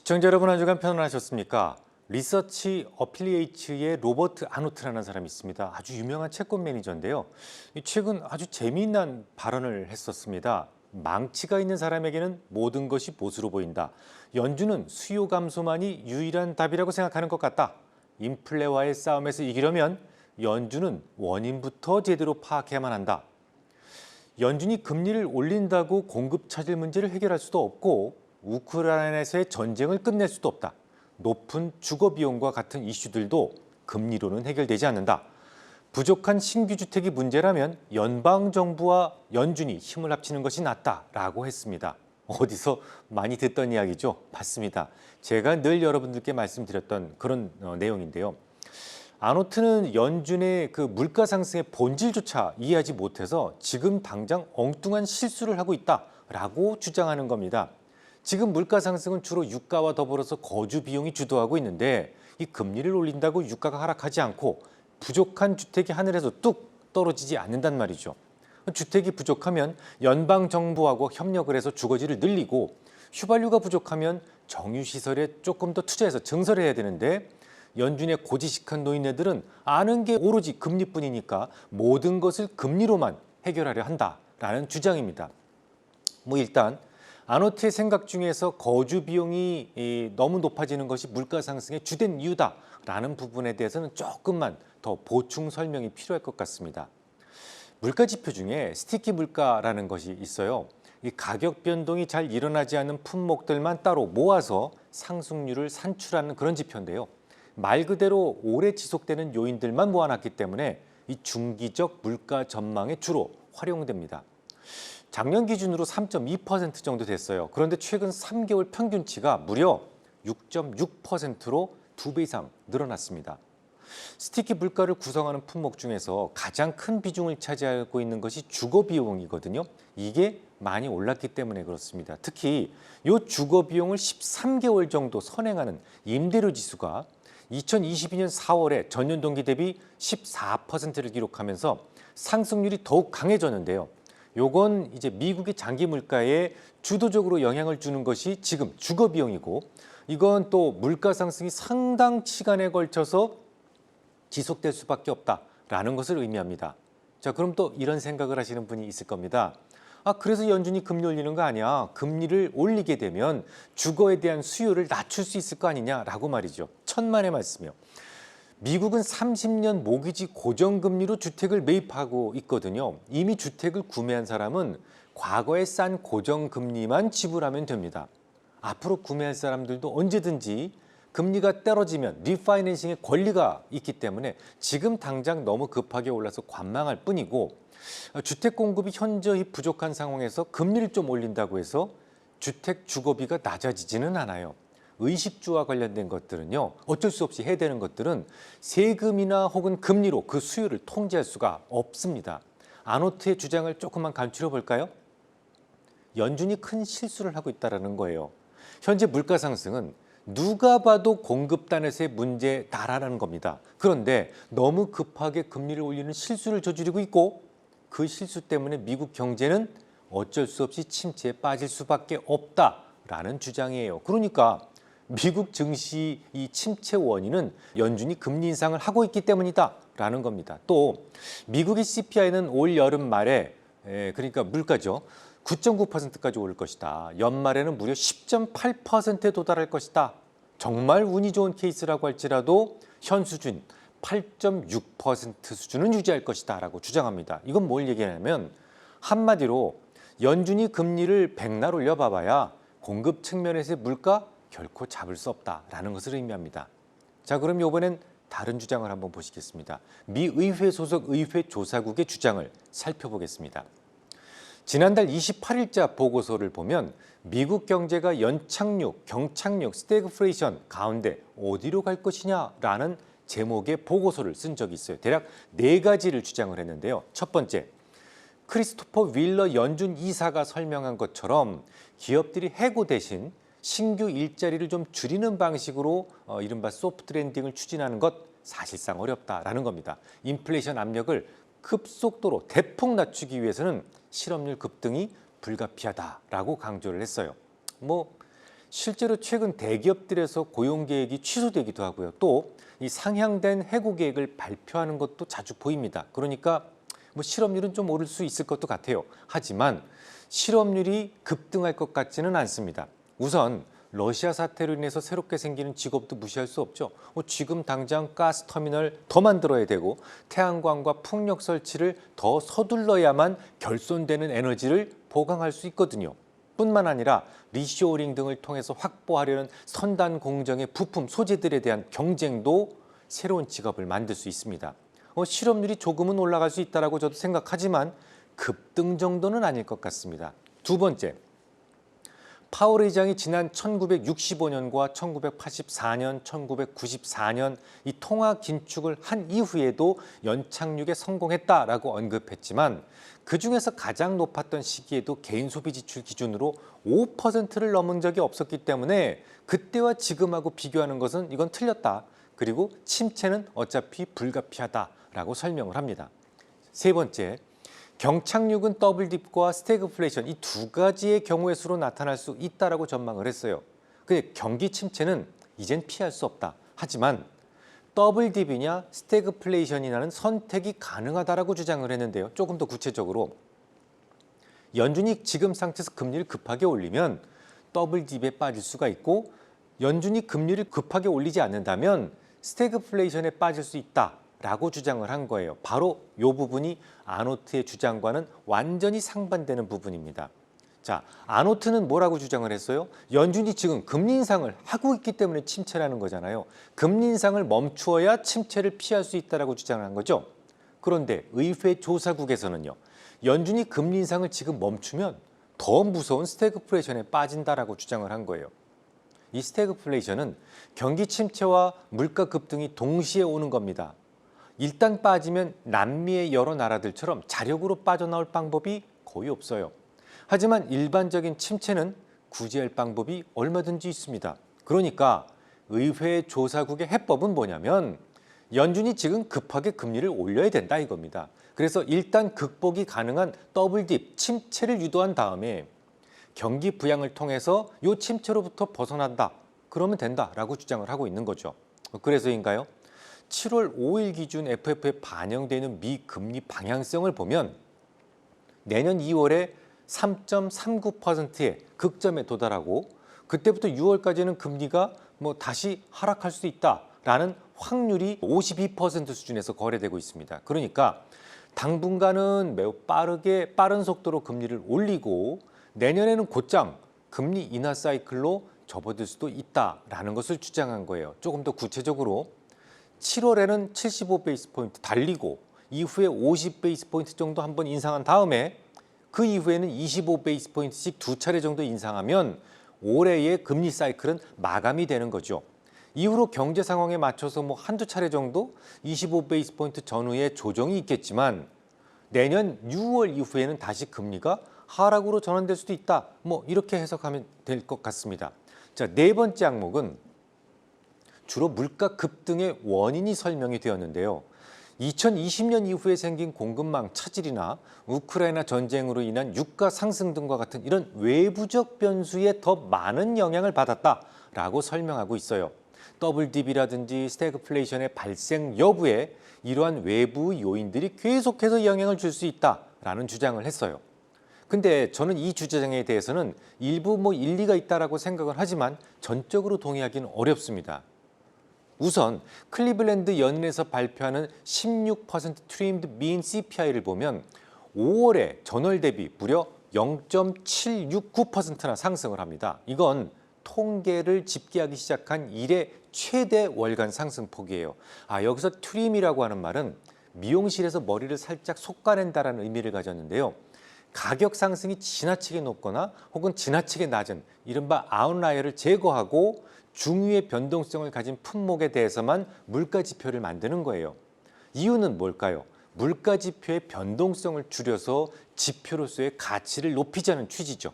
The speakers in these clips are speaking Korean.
시청자 여러분 한 주간 편안하셨습니까? 리서치 어필리에이츠의 로버트 아노트라는 사람이 있습니다. 아주 유명한 채권 매니저인데요. 최근 아주 재미난 발언을 했었습니다. 망치가 있는 사람에게는 모든 것이 보수로 보인다. 연준은 수요 감소만이 유일한 답이라고 생각하는 것 같다. 인플레와의 싸움에서 이기려면 연준은 원인부터 제대로 파악해야만 한다. 연준이 금리를 올린다고 공급 차질 문제를 해결할 수도 없고 우크라이나에서의 전쟁을 끝낼 수도 없다. 높은 주거 비용과 같은 이슈들도 금리로는 해결되지 않는다. 부족한 신규 주택이 문제라면 연방정부와 연준이 힘을 합치는 것이 낫다라고 했습니다. 어디서 많이 듣던 이야기죠? 맞습니다. 제가 늘 여러분들께 말씀드렸던 그런 내용인데요. 아노트는 연준의 그 물가 상승의 본질조차 이해하지 못해서 지금 당장 엉뚱한 실수를 하고 있다라고 주장하는 겁니다. 지금 물가 상승은 주로 유가와 더불어서 거주 비용이 주도하고 있는데 이 금리를 올린다고 유가가 하락하지 않고 부족한 주택이 하늘에서 뚝 떨어지지 않는단 말이죠. 주택이 부족하면 연방정부하고 협력을 해서 주거지를 늘리고 휘발유가 부족하면 정유시설에 조금 더 투자해서 증설해야 되는데 연준의 고지식한 노인네들은 아는 게 오로지 금리뿐이니까 모든 것을 금리로만 해결하려 한다라는 주장입니다. 일단 아노트의 생각 중에서 거주 비용이 너무 높아지는 것이 물가 상승의 주된 이유다라는 부분에 대해서는 조금만 더 보충 설명이 필요할 것 같습니다. 물가 지표 중에 스티키 물가라는 것이 있어요. 이 가격 변동이 잘 일어나지 않는 품목들만 따로 모아서 상승률을 산출하는 그런 지표인데요. 말 그대로 오래 지속되는 요인들만 모아놨기 때문에 이 중기적 물가 전망에 주로 활용됩니다. 작년 기준으로 3.2% 정도 됐어요. 그런데 최근 3개월 평균치가 무려 6.6%로 2배 이상 늘어났습니다. 스티키 물가를 구성하는 품목 중에서 가장 큰 비중을 차지하고 있는 것이 주거 비용이거든요. 이게 많이 올랐기 때문에 그렇습니다. 특히 이 주거 비용을 13개월 정도 선행하는 임대료 지수가 2022년 4월에 전년 동기 대비 14%를 기록하면서 상승률이 더욱 강해졌는데요. 요건 이제 미국의 장기 물가에 주도적으로 영향을 주는 것이 지금 주거 비용이고 이건 또 물가 상승이 상당 시간에 걸쳐서 지속될 수밖에 없다라는 것을 의미합니다. 자, 그럼 또 이런 생각을 하시는 분이 있을 겁니다. 그래서 연준이 금리 올리는 거 아니야. 금리를 올리게 되면 주거에 대한 수요를 낮출 수 있을 거 아니냐라고 말이죠. 천만의 말씀이요. 미국은 30년 모기지 고정금리로 주택을 매입하고 있거든요. 이미 주택을 구매한 사람은 과거에 싼 고정금리만 지불하면 됩니다. 앞으로 구매할 사람들도 언제든지 금리가 떨어지면 리파이낸싱의 권리가 있기 때문에 지금 당장 너무 급하게 올라서 관망할 뿐이고 주택 공급이 현저히 부족한 상황에서 금리를 좀 올린다고 해서 주택 주거비가 낮아지지는 않아요. 의식주와 관련된 것들은요. 어쩔 수 없이 해야 되는 것들은 세금이나 혹은 금리로 그 수요를 통제할 수가 없습니다. 아노트의 주장을 조금만 간추려 볼까요? 연준이 큰 실수를 하고 있다는 거예요. 현재 물가 상승은 누가 봐도 공급단에서의 문제다라는 겁니다. 그런데 너무 급하게 금리를 올리는 실수를 저지르고 있고 그 실수 때문에 미국 경제는 어쩔 수 없이 침체에 빠질 수밖에 없다라는 주장이에요. 그러니까 미국 증시 이 침체 원인은 연준이 금리 인상을 하고 있기 때문이다라는 겁니다. 또 미국의 CPI는 올 여름 말에 그러니까 물가죠. 9.9%까지 오를 것이다. 연말에는 무려 10.8%에 도달할 것이다. 정말 운이 좋은 케이스라고 할지라도 현 수준 8.6% 수준은 유지할 것이다 라고 주장합니다. 이건 뭘 얘기하냐면 한마디로 연준이 금리를 백날 올려봐봐야 공급 측면에서의 물가 결코 잡을 수 없다라는 것을 의미합니다. 자, 그럼 이번엔 다른 주장을 한번 보시겠습니다. 미 의회 소속 의회 조사국의 주장을 살펴보겠습니다. 지난달 28일자 보고서를 보면 미국 경제가 연착륙, 경착륙, 스태그플레이션 가운데 어디로 갈 것이냐라는 제목의 보고서를 쓴 적이 있어요. 대략 4가지를 주장을 했는데요. 첫 번째, 크리스토퍼 윌러 연준 이사가 설명한 것처럼 기업들이 해고 대신 신규 일자리를 좀 줄이는 방식으로 이른바 소프트 랜딩을 추진하는 것 사실상 어렵다라는 겁니다. 인플레이션 압력을 급속도로 대폭 낮추기 위해서는 실업률 급등이 불가피하다라고 강조를 했어요. 실제로 최근 대기업들에서 고용 계획이 취소되기도 하고요. 또 이 상향된 해고 계획을 발표하는 것도 자주 보입니다. 그러니까 뭐 실업률은 좀 오를 수 있을 것도 같아요. 하지만 실업률이 급등할 것 같지는 않습니다. 우선 러시아 사태로 인해서 새롭게 생기는 직업도 무시할 수 없죠. 지금 당장 가스터미널 더 만들어야 되고 태양광과 풍력 설치를 더 서둘러야만 결손되는 에너지를 보강할 수 있거든요. 뿐만 아니라 리쇼어링 등을 통해서 확보하려는 선단 공정의 부품, 소재들에 대한 경쟁도 새로운 직업을 만들 수 있습니다. 실업률이 조금은 올라갈 수 있다고 저도 생각하지만 급등 정도는 아닐 것 같습니다. 두 번째, 파월 의장이 지난 1965년과 1984년, 1994년 이 통화 긴축을 한 이후에도 연착륙에 성공했다라고 언급했지만 그중에서 가장 높았던 시기에도 개인 소비 지출 기준으로 5%를 넘은 적이 없었기 때문에 그때와 지금하고 비교하는 것은 이건 틀렸다. 그리고 침체는 어차피 불가피하다라고 설명을 합니다. 세 번째, 경착륙은 더블딥과 스태그플레이션 이 두 가지의 경우의 수로 나타날 수 있다라고 전망을 했어요. 근데 경기 침체는 이젠 피할 수 없다. 하지만 더블딥이냐 스태그플레이션이냐는 선택이 가능하다라고 주장을 했는데요. 조금 더 구체적으로 연준이 지금 상태에서 금리를 급하게 올리면 더블딥에 빠질 수가 있고 연준이 금리를 급하게 올리지 않는다면 스태그플레이션에 빠질 수 있다. 라고 주장을 한 거예요. 바로 이 부분이 아노트의 주장과는 완전히 상반되는 부분입니다. 자, 아노트는 뭐라고 주장을 했어요? 연준이 지금 금리 인상을 하고 있기 때문에 침체라는 거잖아요. 금리 인상을 멈추어야 침체를 피할 수 있다라고 주장을 한 거죠. 그런데 의회 조사국에서는요. 연준이 금리 인상을 지금 멈추면 더 무서운 스태그플레이션에 빠진다라고 주장을 한 거예요. 이 스태그플레이션은 경기 침체와 물가 급등이 동시에 오는 겁니다. 일단 빠지면 남미의 여러 나라들처럼 자력으로 빠져나올 방법이 거의 없어요. 하지만 일반적인 침체는 구제할 방법이 얼마든지 있습니다. 그러니까 의회 조사국의 해법은 뭐냐면 연준이 지금 급하게 금리를 올려야 된다 이겁니다. 그래서 일단 극복이 가능한 더블딥 침체를 유도한 다음에 경기 부양을 통해서 이 침체로부터 벗어난다. 그러면 된다라고 주장을 하고 있는 거죠. 그래서인가요? 7월 5일 기준 FF에 반영되는 미 금리 방향성을 보면 내년 2월에 3.39%의 극점에 도달하고 그때부터 6월까지는 금리가 다시 하락할 수 있다라는 확률이 52% 수준에서 거래되고 있습니다. 그러니까 당분간은 매우 빠른 속도로 금리를 올리고 내년에는 곧장 금리 인하 사이클로 접어들 수도 있다라는 것을 주장한 거예요. 조금 더 구체적으로 7월에는 75베이스 포인트 달리고 이후에 50베이스 포인트 정도 한번 인상한 다음에 그 이후에는 25베이스 포인트씩 두 차례 정도 인상하면 올해의 금리 사이클은 마감이 되는 거죠. 이후로 경제 상황에 맞춰서 한두 차례 정도 25베이스 포인트 전후에 조정이 있겠지만 내년 6월 이후에는 다시 금리가 하락으로 전환될 수도 있다. 이렇게 해석하면 될 것 같습니다. 자, 네 번째 항목은 주로 물가 급등의 원인이 설명이 되었는데요. 2020년 이후에 생긴 공급망 차질이나 우크라이나 전쟁으로 인한 유가 상승 등과 같은 이런 외부적 변수에 더 많은 영향을 받았다라고 설명하고 있어요. 더블딥이라든지 스태그플레이션의 발생 여부에 이러한 외부 요인들이 계속해서 영향을 줄 수 있다라는 주장을 했어요. 근데 저는 이 주장에 대해서는 일부 일리가 있다라고 생각을 하지만 전적으로 동의하기는 어렵습니다. 우선 클리블랜드 연은에서 발표하는 16% 트림드 민 CPI를 보면 5월에 전월 대비 무려 0.769%나 상승을 합니다. 이건 통계를 집계하기 시작한 이래 최대 월간 상승폭이에요. 여기서 트림이라고 하는 말은 미용실에서 머리를 살짝 솎아낸다는 의미를 가졌는데요. 가격 상승이 지나치게 높거나 혹은 지나치게 낮은 이른바 아웃라이어를 제거하고 중위의 변동성을 가진 품목에 대해서만 물가지표를 만드는 거예요. 이유는 뭘까요? 물가지표의 변동성을 줄여서 지표로서의 가치를 높이자는 취지죠.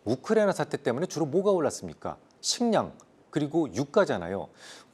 우크라이나 사태 때문에 주로 뭐가 올랐습니까? 식량 그리고 유가잖아요.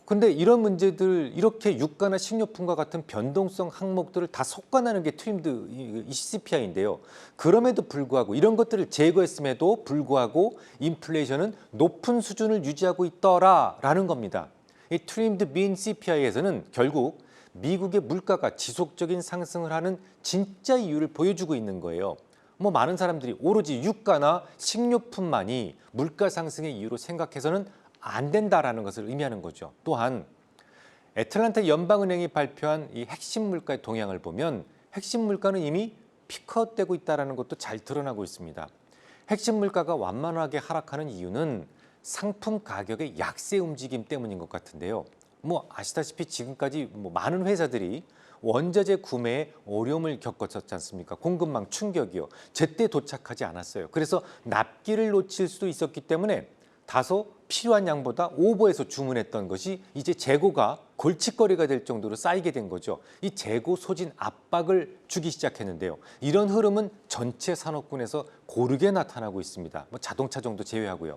근데 이런 문제들 이렇게 유가나 식료품과 같은 변동성 항목들을 다 속관하는 게 트림드 이 CPI인데요. 그럼에도 불구하고 이런 것들을 제거했음에도 불구하고 인플레이션은 높은 수준을 유지하고 있더라라는 겁니다. 이 트림드 민 CPI에서는 결국 미국의 물가가 지속적인 상승을 하는 진짜 이유를 보여주고 있는 거예요. 뭐 많은 사람들이 오로지 유가나 식료품만이 물가 상승의 이유로 생각해서는 안 된다라는 것을 의미하는 거죠. 또한 애틀랜타 연방은행이 발표한 이 핵심 물가의 동향을 보면 핵심 물가는 이미 피크아웃되고 있다는 것도 잘 드러나고 있습니다. 핵심 물가가 완만하게 하락하는 이유는 상품 가격의 약세 움직임 때문인 것 같은데요. 뭐 아시다시피 지금까지 많은 회사들이 원자재 구매에 어려움을 겪었었지 않습니까? 공급망 충격이요. 제때 도착하지 않았어요. 그래서 납기를 놓칠 수도 있었기 때문에 다소 필요한 양보다 오버해서 주문했던 것이 이제 재고가 골칫거리가 될 정도로 쌓이게 된 거죠. 이 재고 소진 압박을 주기 시작했는데요. 이런 흐름은 전체 산업군에서 고르게 나타나고 있습니다. 뭐 자동차 정도 제외하고요.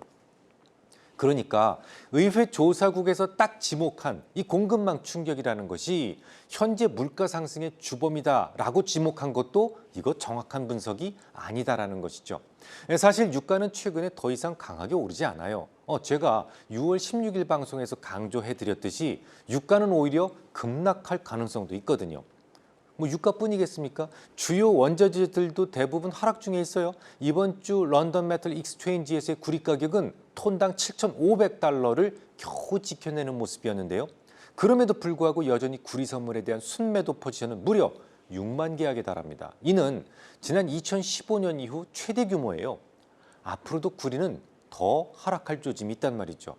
그러니까 의회 조사국에서 딱 지목한 이 공급망 충격이라는 것이 현재 물가 상승의 주범이다라고 지목한 것도 이거 정확한 분석이 아니다라는 것이죠. 사실 유가는 최근에 더 이상 강하게 오르지 않아요. 제가 6월 16일 방송에서 강조해드렸듯이 유가는 오히려 급락할 가능성도 있거든요. 뭐 유가뿐이겠습니까? 주요 원자재들도 대부분 하락 중에 있어요. 이번 주 런던 메탈 익스체인지에서의 구리 가격은 톤당 7,500달러를 겨우 지켜내는 모습이었는데요. 그럼에도 불구하고 여전히 구리 선물에 대한 순매도 포지션은 무려 6만 계약에 달합니다. 이는 지난 2015년 이후 최대 규모예요. 앞으로도 구리는 더 하락할 조짐이 있단 말이죠.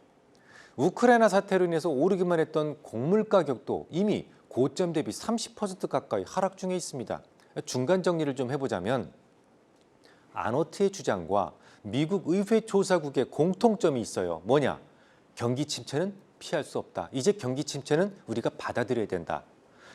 우크라이나 사태로 인해서 오르기만 했던 곡물 가격도 이미 고점 대비 30% 가까이 하락 중에 있습니다. 중간 정리를 좀 해보자면 아노트의 주장과 미국 의회 조사국의 공통점이 있어요. 뭐냐? 경기 침체는 피할 수 없다. 이제 경기 침체는 우리가 받아들여야 된다.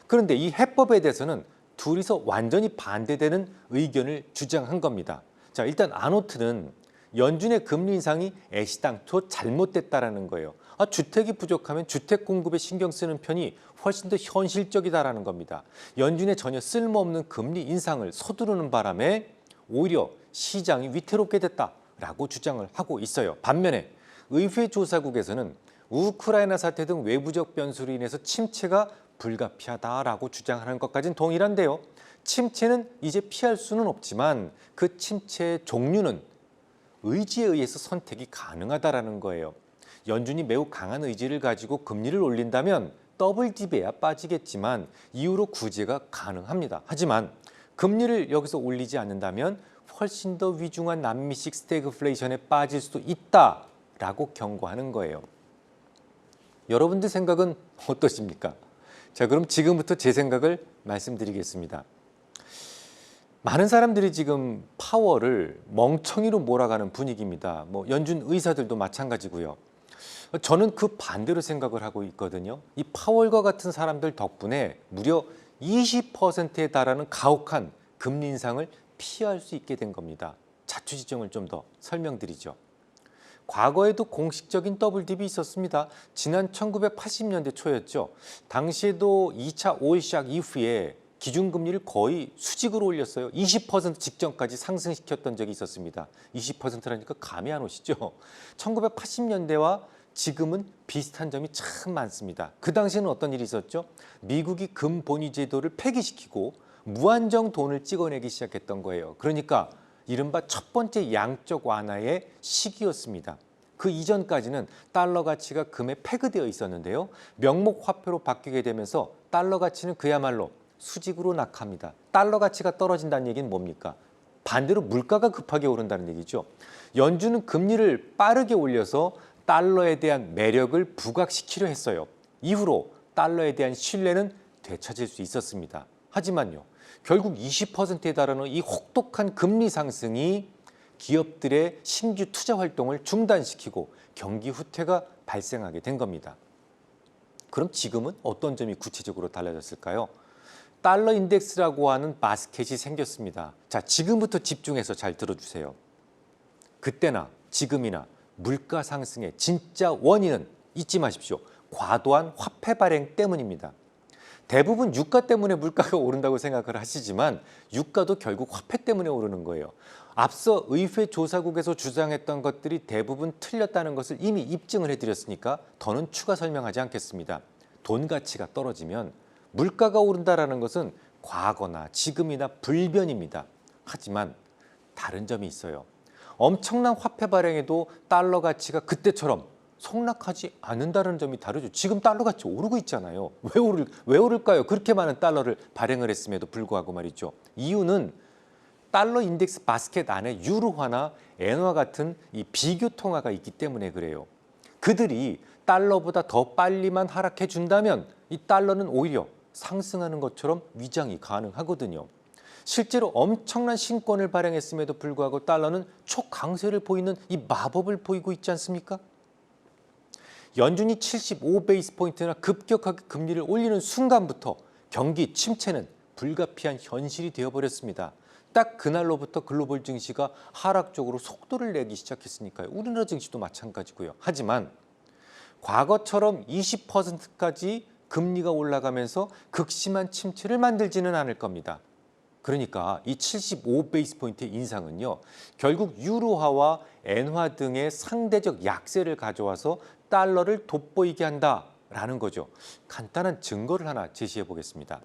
그런데 이 해법에 대해서는 둘이서 완전히 반대되는 의견을 주장한 겁니다. 자, 일단 아노트는 연준의 금리 인상이 애시당초 잘못됐다라는 거예요. 주택이 부족하면 주택 공급에 신경 쓰는 편이 훨씬 더 현실적이다라는 겁니다. 연준의 전혀 쓸모없는 금리 인상을 서두르는 바람에 오히려 시장이 위태롭게 됐다라고 주장을 하고 있어요. 반면에 의회 조사국에서는 우크라이나 사태 등 외부적 변수로 인해서 침체가 불가피하다라고 주장하는 것까지는 동일한데요. 침체는 이제 피할 수는 없지만 그 침체의 종류는 의지에 의해서 선택이 가능하다라는 거예요. 연준이 매우 강한 의지를 가지고 금리를 올린다면 더블 디베야 빠지겠지만 이후로 구제가 가능합니다. 하지만 금리를 여기서 올리지 않는다면 훨씬 더 위중한 남미식 스태그플레이션에 빠질 수도 있다라고 경고하는 거예요. 여러분들 생각은 어떠십니까? 자, 그럼 지금부터 제 생각을 말씀드리겠습니다. 많은 사람들이 지금 파월을 멍청이로 몰아가는 분위기입니다. 뭐 연준 의사들도 마찬가지고요. 저는 그 반대로 생각을 하고 있거든요. 이 파월과 같은 사람들 덕분에 무려 20%에 달하는 가혹한 금리 인상을 피할 수 있게 된 겁니다. 자초지종을 좀 더 설명드리죠. 과거에도 공식적인 더블딥이 있었습니다. 지난 1980년대 초였죠. 당시에도 2차 오일 샥 이후에 기준금리를 거의 수직으로 올렸어요. 20% 직전까지 상승시켰던 적이 있었습니다. 20%라니까 감이 안 오시죠? 1980년대와 지금은 비슷한 점이 참 많습니다. 그 당시에는 어떤 일이 있었죠? 미국이 금본위 제도를 폐기시키고 무한정 돈을 찍어내기 시작했던 거예요. 그러니까 이른바 첫 번째 양적 완화의 시기였습니다. 그 이전까지는 달러 가치가 금에 패그되어 있었는데요. 명목 화폐로 바뀌게 되면서 달러 가치는 그야말로 수직으로 낙합니다. 달러 가치가 떨어진다는 얘기는 뭡니까? 반대로 물가가 급하게 오른다는 얘기죠. 연준은 금리를 빠르게 올려서 달러에 대한 매력을 부각시키려 했어요. 이후로 달러에 대한 신뢰는 되찾을 수 있었습니다. 하지만요, 결국 20%에 달하는 이 혹독한 금리 상승이 기업들의 신규 투자 활동을 중단시키고 경기 후퇴가 발생하게 된 겁니다. 그럼 지금은 어떤 점이 구체적으로 달라졌을까요? 달러 인덱스라고 하는 바스켓이 생겼습니다. 자, 지금부터 집중해서 잘 들어주세요. 그때나 지금이나 물가 상승의 진짜 원인은 잊지 마십시오. 과도한 화폐 발행 때문입니다. 대부분 유가 때문에 물가가 오른다고 생각을 하시지만 유가도 결국 화폐 때문에 오르는 거예요. 앞서 의회 조사국에서 주장했던 것들이 대부분 틀렸다는 것을 이미 입증을 해드렸으니까 더는 추가 설명하지 않겠습니다. 돈 가치가 떨어지면 물가가 오른다는 것은 과거나 지금이나 불변입니다. 하지만 다른 점이 있어요. 엄청난 화폐 발행에도 달러 가치가 그때처럼 폭락하지 않는다는 점이 다르죠. 지금 달러 가치 오르고 있잖아요. 왜 오를까요? 그렇게 많은 달러를 발행을 했음에도 불구하고 말이죠. 이유는 달러 인덱스 바스켓 안에 유로화나 엔화 같은 이 비교 통화가 있기 때문에 그래요. 그들이 달러보다 더 빨리만 하락해 준다면 이 달러는 오히려 상승하는 것처럼 위장이 가능하거든요. 실제로 엄청난 신권을 발행했음에도 불구하고 달러는 초강세를 보이는 이 마법을 보이고 있지 않습니까? 연준이 75베이스포인트나 급격하게 금리를 올리는 순간부터 경기 침체는 불가피한 현실이 되어버렸습니다. 딱 그날로부터 글로벌 증시가 하락적으로 속도를 내기 시작했으니까요. 우리나라 증시도 마찬가지고요. 하지만 과거처럼 20%까지 금리가 올라가면서 극심한 침체를 만들지는 않을 겁니다. 그러니까 이 75베이스포인트의 인상은요. 결국 유로화와 엔화 등의 상대적 약세를 가져와서 달러를 돋보이게 한다라는 거죠. 간단한 증거를 하나 제시해 보겠습니다.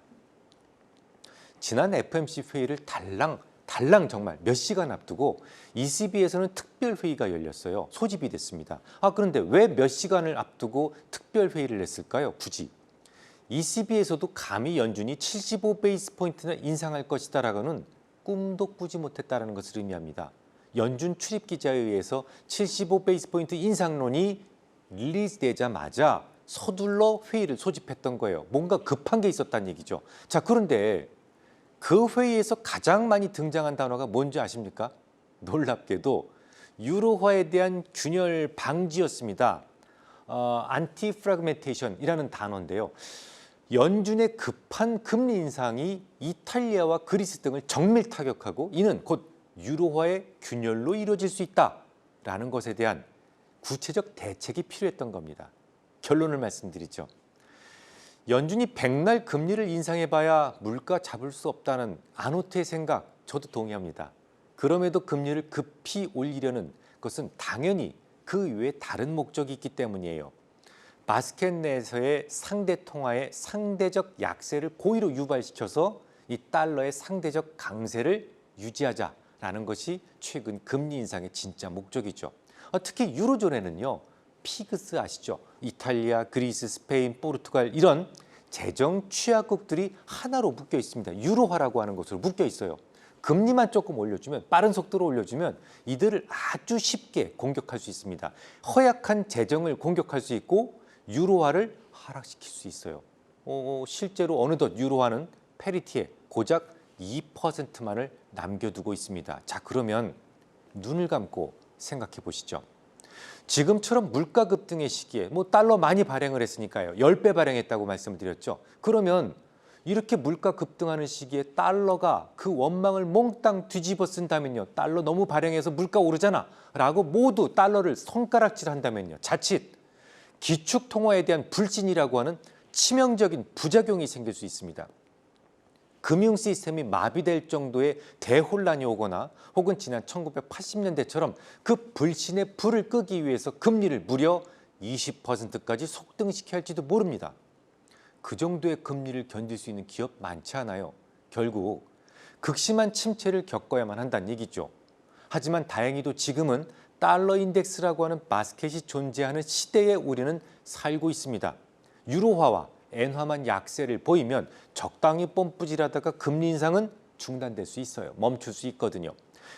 지난 FOMC 회의를 달랑 정말 몇 시간 앞두고 ECB에서는 특별 회의가 열렸어요. 소집이 됐습니다. 그런데 왜 몇 시간을 앞두고 특별 회의를 했을까요? 굳이. ECB에서도 감히 연준이 75베이스포인트나 인상할 것이다라고는 꿈도 꾸지 못했다는 것을 의미합니다. 연준 출입 기자에 의해서 75베이스포인트 인상론이 릴리즈되자마자 서둘러 회의를 소집했던 거예요. 뭔가 급한 게 있었다는 얘기죠. 자, 그런데 그 회의에서 가장 많이 등장한 단어가 뭔지 아십니까? 놀랍게도 유로화에 대한 균열 방지였습니다. 안티 프래그멘테이션이라는 단어인데요. 연준의 급한 금리 인상이 이탈리아와 그리스 등을 정밀 타격하고 이는 곧 유로화의 균열로 이루어질 수 있다라는 것에 대한 구체적 대책이 필요했던 겁니다. 결론을 말씀드리죠. 연준이 백날 금리를 인상해봐야 물가 잡을 수 없다는 아노트의 생각 저도 동의합니다. 그럼에도 금리를 급히 올리려는 것은 당연히 그 이외에 다른 목적이 있기 때문이에요. 바스켓 내에서의 상대 통화의 상대적 약세를 고의로 유발시켜서 이 달러의 상대적 강세를 유지하자라는 것이 최근 금리 인상의 진짜 목적이죠. 특히 유로존에는요. 피그스 아시죠? 이탈리아, 그리스, 스페인, 포르투갈 이런 재정 취약국들이 하나로 묶여 있습니다. 유로화라고 하는 것으로 묶여 있어요. 금리만 조금 올려주면 빠른 속도로 올려주면 이들을 아주 쉽게 공격할 수 있습니다. 허약한 재정을 공격할 수 있고 유로화를 하락시킬 수 있어요. 실제로 어느덧 유로화는 페리티에 고작 2%만을 남겨두고 있습니다. 자, 그러면 눈을 감고 생각해 보시죠. 지금처럼 물가 급등의 시기에 달러 많이 발행을 했으니까요. 10배 발행했다고 말씀드렸죠. 그러면 이렇게 물가 급등하는 시기에 달러가 그 원망을 몽땅 뒤집어 쓴다면요. 달러 너무 발행해서 물가 오르잖아 라고 모두 달러를 손가락질한다면요. 자칫 기축통화에 대한 불신이라고 하는 치명적인 부작용이 생길 수 있습니다. 금융 시스템이 마비될 정도의 대혼란이 오거나 혹은 지난 1980년대처럼 그 불신의 불을 끄기 위해서 금리를 무려 20%까지 속등시켜야 할지도 모릅니다. 그 정도의 금리를 견딜 수 있는 기업 많지 않아요. 결국 극심한 침체를 겪어야만 한다는 얘기죠. 하지만 다행히도 지금은 달러 인덱스라고 하는 바스켓이 존재하는 시대에 우리는 살고 있습니다. 유로화와 엔화만 약세를 보이면 적당히 뽐뿌질하다가 금리 인상은 중단될 수 있어요. 멈출 수 있거든요.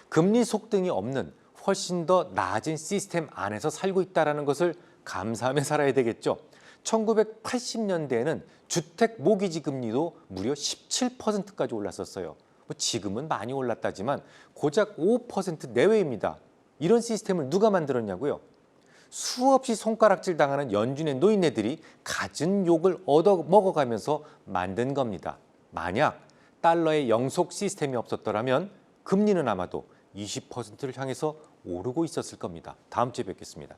금리 속등이 없는 훨씬 더 나아진 시스템 안에서 살고 있다는 것을 감사하며 살아야 되겠죠. 1980년대에는 주택 모기지 금리도 무려 17%까지 올랐었어요. 지금은 많이 올랐다지만 고작 5% 내외입니다. 이런 시스템을 누가 만들었냐고요? 수없이 손가락질 당하는 연준의 노인네들이 갖은 욕을 얻어먹어가면서 만든 겁니다. 만약 달러의 영속 시스템이 없었더라면 금리는 아마도 20%를 향해서 오르고 있었을 겁니다. 다음 주에 뵙겠습니다.